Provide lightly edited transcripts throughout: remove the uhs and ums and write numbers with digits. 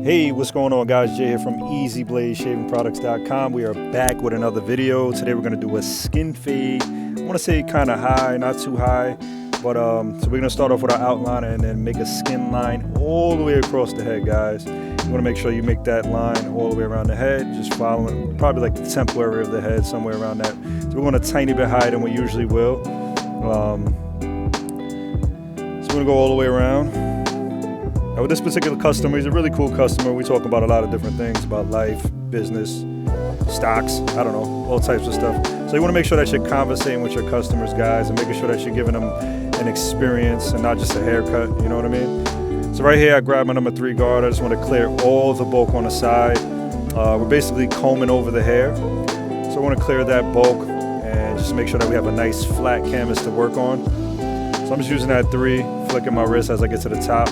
Hey, what's going on, guys? Jay here from EasyBladeShavingProducts.com. We are back with another video. Today we're going to do a skin fade. I want to say kind of high, not too high, but so we're going to start off with our outline and then make a skin line all the way across the head, guys. You want to make sure you make that line all the way around the head, just following probably like the temple area of the head, somewhere around that. So we're going a tiny bit higher than we usually will. So we're going to go all the way around. Now with this particular customer, he's a really cool customer. We talk about a lot of different things about life, business, stocks, I don't know, all types of stuff. So you want to make sure that you're conversating with your customers, guys, and making sure that you're giving them an experience and not just a haircut, you know what I mean? So right here, I grab my number 3 guard. I just want to clear all the bulk on the side. We're basically combing over the hair. So I want to clear that bulk and just make sure that we have a nice flat canvas to work on. So I'm just using that 3, flicking my wrist as I get to the top.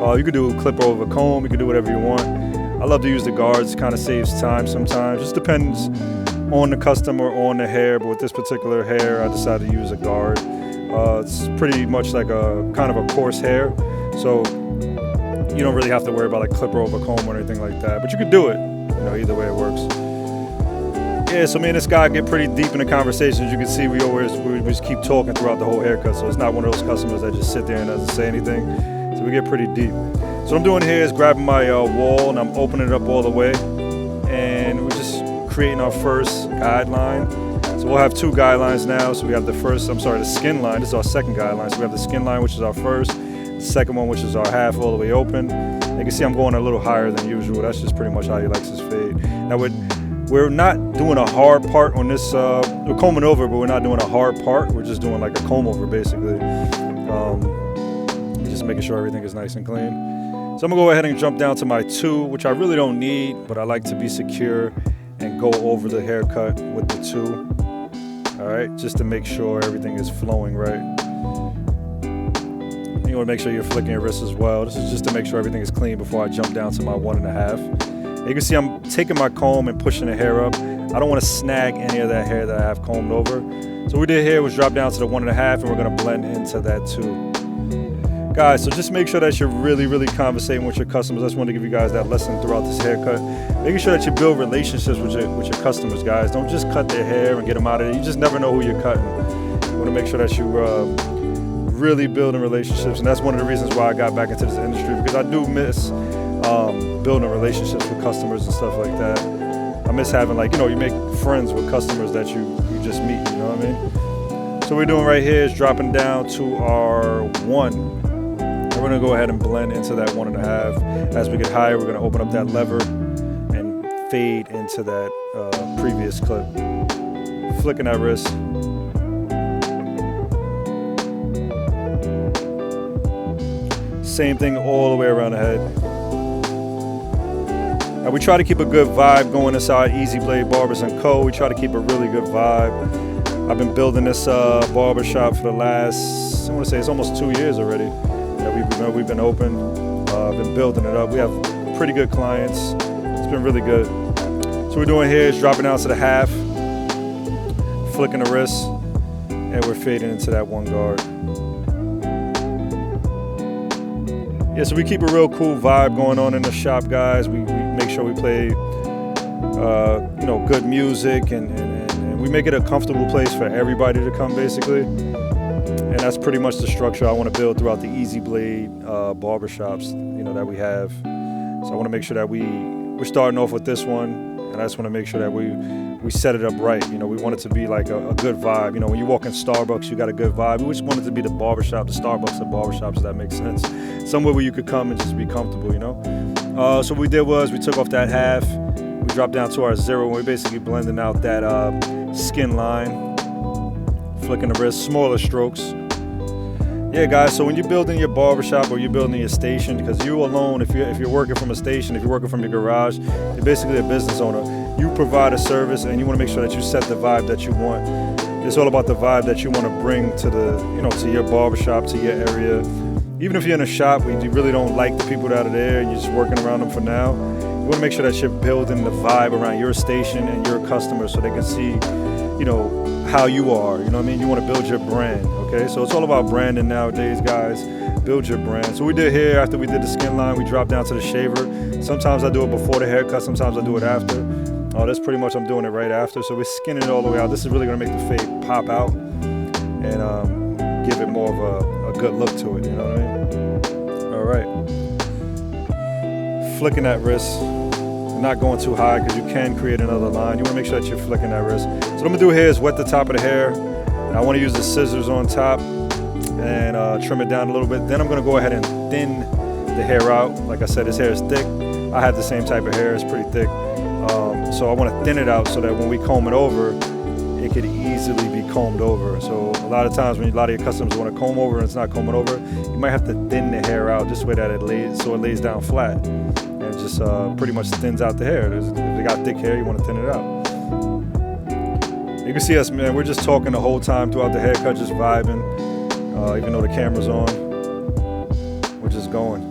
You could do a clipper over a comb, you can do whatever you want. I love to use the guards, kind of saves time sometimes. Just depends on the customer, on the hair, but with this particular hair, I decided to use a guard. It's pretty much like a kind of a coarse hair, so you don't really have to worry about like clipper over comb or anything like that, but you could do it, you know, either way it works. Yeah, so me and this guy get pretty deep in the conversations. You can see we just keep talking throughout the whole haircut, so it's not one of those customers that just sit there and doesn't say anything. So we get pretty deep. So what I'm doing here is grabbing my wall and I'm opening it up all the way. And we're just creating our first guideline. So we'll have 2 guidelines now. So we have the skin line. This is our second guideline. So we have the skin line, which is our first. The second one, which is our half all the way open. You can see I'm going a little higher than usual. That's just pretty much how he likes his fade. Now we're not doing a hard part on this. We're combing over, but we're not doing a hard part. We're just doing like a comb over, basically. Just making sure everything is nice and clean. So I'm gonna go ahead and jump down to my 2, which I really don't need, but I like to be secure and go over the haircut with the 2. All right, just to make sure everything is flowing right. You want to make sure you're flicking your wrist as well. This is just to make sure everything is clean before I jump down to my 1.5. You can see I'm taking my comb and pushing the hair up. I don't want to snag any of that hair that I have combed over. So what we did here was drop down to the 1.5, and we're gonna blend into that 2. Guys, so just make sure that you're really conversating with your customers. I just want to give you guys that lesson throughout this haircut. Making sure that you build relationships with your customers, guys. Don't just cut their hair and get them out of there. You just never know who you're cutting. You want to make sure that you really building relationships, and that's one of the reasons why I got back into this industry, because I do miss building relationships with customers and stuff like that. I miss having, like, you know, you make friends with customers that you just meet, you know what I mean? So what we're doing right here is dropping down to our 1. We're gonna go ahead and blend into that 1.5. As we get higher, we're gonna open up that lever and fade into that previous clip. Flicking that wrist. Same thing all the way around the head. Now we try to keep a good vibe going inside Easy Blade Barbers & Co. We try to keep a really good vibe. I've been building this barber shop for the last, I want to say it's almost 2 years already. We've been open, been building it up. We have pretty good clients. It's been really good. So what we're doing here is dropping down to the half, flicking the wrist, and we're fading into that 1 guard. Yeah, so we keep a real cool vibe going on in the shop, guys. We make sure we play, you know, good music, and we make it a comfortable place for everybody to come, basically. And that's pretty much the structure I want to build throughout the Easy Blade barbershops, you know, that we have. So I want to make sure that we're starting off with this one, and I just want to make sure that we set it up right. You know, we want it to be like a good vibe. You know, when you walk in Starbucks, you got a good vibe. We just want it to be the barbershop, the Starbucks of barbershops, if that makes sense. Somewhere where you could come and just be comfortable, you know. So what we did was we took off that half, we dropped down to our 0, and we're basically blending out that skin line, flicking the wrist, smaller strokes. Yeah, guys, so when you're building your barbershop or you're building your station, because you alone, if you're working from a station, if you're working from your garage, you're basically a business owner. You provide a service, and you want to make sure that you set the vibe that you want. It's all about the vibe that you want to bring to to your barbershop, to your area. Even if you're in a shop where you really don't like the people that are there and you're just working around them for now, you want to make sure that you're building the vibe around your station and your customers so they can see, you know, how you are, you know what I mean? You want to build your brand, okay? So it's all about branding nowadays, guys. build your brand. So we did here, after we did the skin line, we dropped down to the shaver. Sometimes I do it before the haircut, sometimes I do it after. Oh, that's pretty much, I'm doing it right after. So we're skinning it all the way out. This is really gonna make the fade pop out and give it more of a good look to it, you know what I mean? All right. Flicking that wrist, not going too high because you can create another line. You wanna make sure that you're flicking that wrist. So what I'm gonna do here is wet the top of the hair. And I wanna use the scissors on top and trim it down a little bit. Then I'm gonna go ahead and thin the hair out. Like I said, this hair is thick. I have the same type of hair, it's pretty thick. So I wanna thin it out so that when we comb it over, it could easily be combed over. So a lot of times when a lot of your customers wanna comb over and it's not combing over, you might have to thin the hair out this way that it lays down flat. And it just pretty much thins out the hair. If they got thick hair, you wanna thin it out. You can see us, man, we're just talking the whole time throughout the haircut, just vibing. Even though the camera's on, we're just going.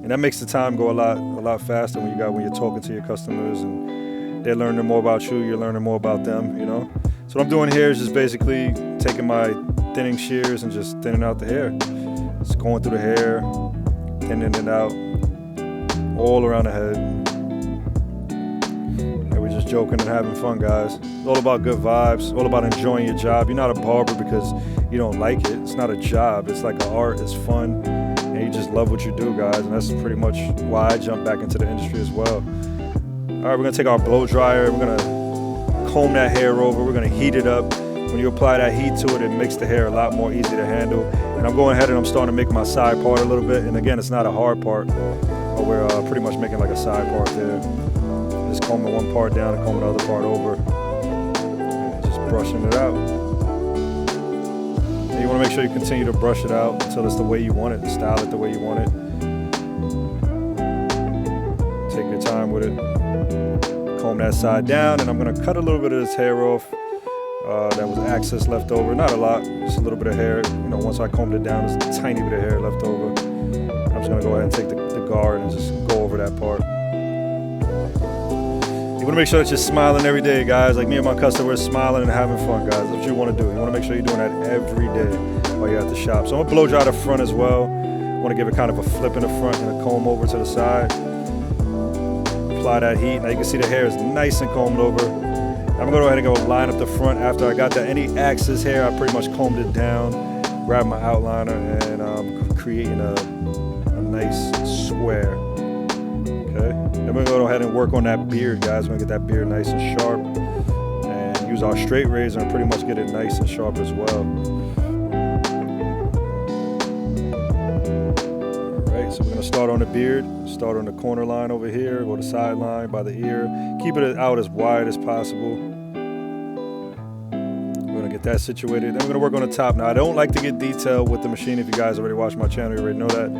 And that makes the time go a lot faster when you're talking to your customers and they're learning more about you, you're learning more about them, you know? So what I'm doing here is just basically taking my thinning shears and just thinning out the hair. Just going through the hair, thinning it out, all around the head. And we're just joking and having fun, guys. It's all about good vibes, all about enjoying your job. You're not a barber because you don't like it. It's not a job, it's like an art, it's fun. And you just love what you do, guys. And that's pretty much why I jumped back into the industry as well. All right, we're gonna take our blow dryer, we're gonna comb that hair over, we're gonna heat it up. When you apply that heat to it, it makes the hair a lot more easy to handle. And I'm going ahead and I'm starting to make my side part a little bit. And again, it's not a hard part, but we're pretty much making like a side part there. Just combing one part down and combing the other part over. And just brushing it out. And you wanna make sure you continue to brush it out until it's the way you want it, style it the way you want it. Take your time with it. Comb that side down, and I'm gonna cut a little bit of this hair off. That was excess left over, not a lot, just a little bit of hair. You know, once I combed it down, there's a tiny bit of hair left over. I'm just gonna go ahead and take the guard and just go over that part. You wanna make sure that you're smiling every day, guys. Like me and my customers, smiling and having fun, guys. That's what you wanna do. You wanna make sure you're doing that every day while you're at the shop. So I'm gonna blow dry the front as well. I wanna give it kind of a flip in the front and a comb over to the side. Apply that heat. Now you can see the hair is nice and combed over. I'm gonna go ahead and go line up the front after I got that. Any excess hair, I pretty much combed it down, grab my outliner, and I'm creating a nice square. Okay. Then we're gonna go ahead and work on that beard, guys. We're gonna get that beard nice and sharp, and use our straight razor and pretty much get it nice and sharp as well. So we're gonna start on the beard, start on the corner line over here, go to the side line by the ear. Keep it out as wide as possible. We're gonna get that situated. Then we're gonna work on the top. Now I don't like to get detailed with the machine. If you guys already watch my channel, you already know that.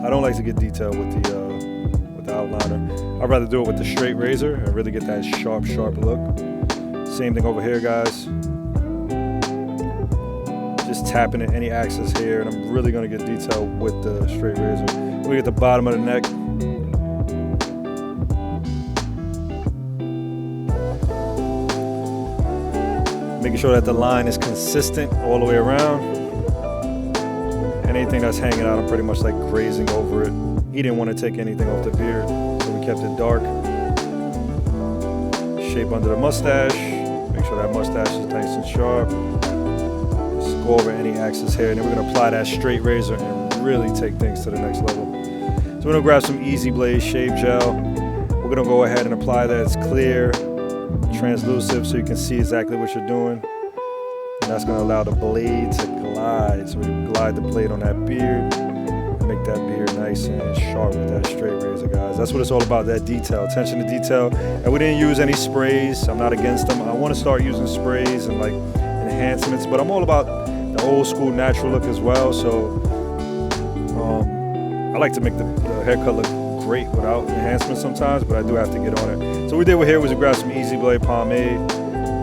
I don't like to get detailed with the outliner. I'd rather do it with the straight razor and really get that sharp look. Same thing over here, guys. Just tapping at any excess hair, and I'm really gonna get detailed with the straight razor. We get the bottom of the neck. Making sure that the line is consistent all the way around. And anything that's hanging out, I'm pretty much like grazing over it. He didn't want to take anything off the beard, so we kept it dark. Shape under the mustache. Make sure that mustache is nice and sharp. Go over any excess hair, and then we're gonna apply that straight razor and really take things to the next level. So we're gonna grab some Easy Blade shave gel. We're gonna go ahead and apply that. It's clear, translucent, so you can see exactly what you're doing. And that's gonna allow the blade to glide. So we glide the blade on that beard and make that beard nice and sharp with that straight razor, guys. That's what it's all about, that detail, attention to detail. And we didn't use any sprays. I'm not against them. I wanna start using sprays and like enhancements, but I'm all about the old school natural look as well. So I like to make the haircut look great without enhancements sometimes, but I do have to get on it. So what we did here was we grabbed some Easy Blade pomade,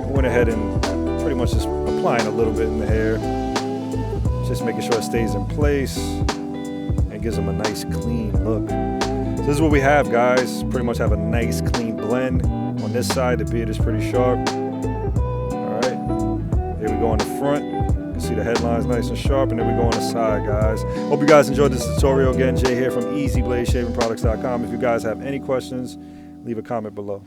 went ahead and pretty much just applying a little bit in the hair, just making sure it stays in place and gives them a nice clean look. So this is what we have, guys. Pretty much have a nice clean blend. On this side, the beard is pretty sharp. All right, here we go on the front. You can see the headlines nice and sharp, and then we go on the side, guys. Hope you guys enjoyed this tutorial. Again, Jay here from EasyBladeShavingProducts.com. If you guys have any questions, leave a comment below.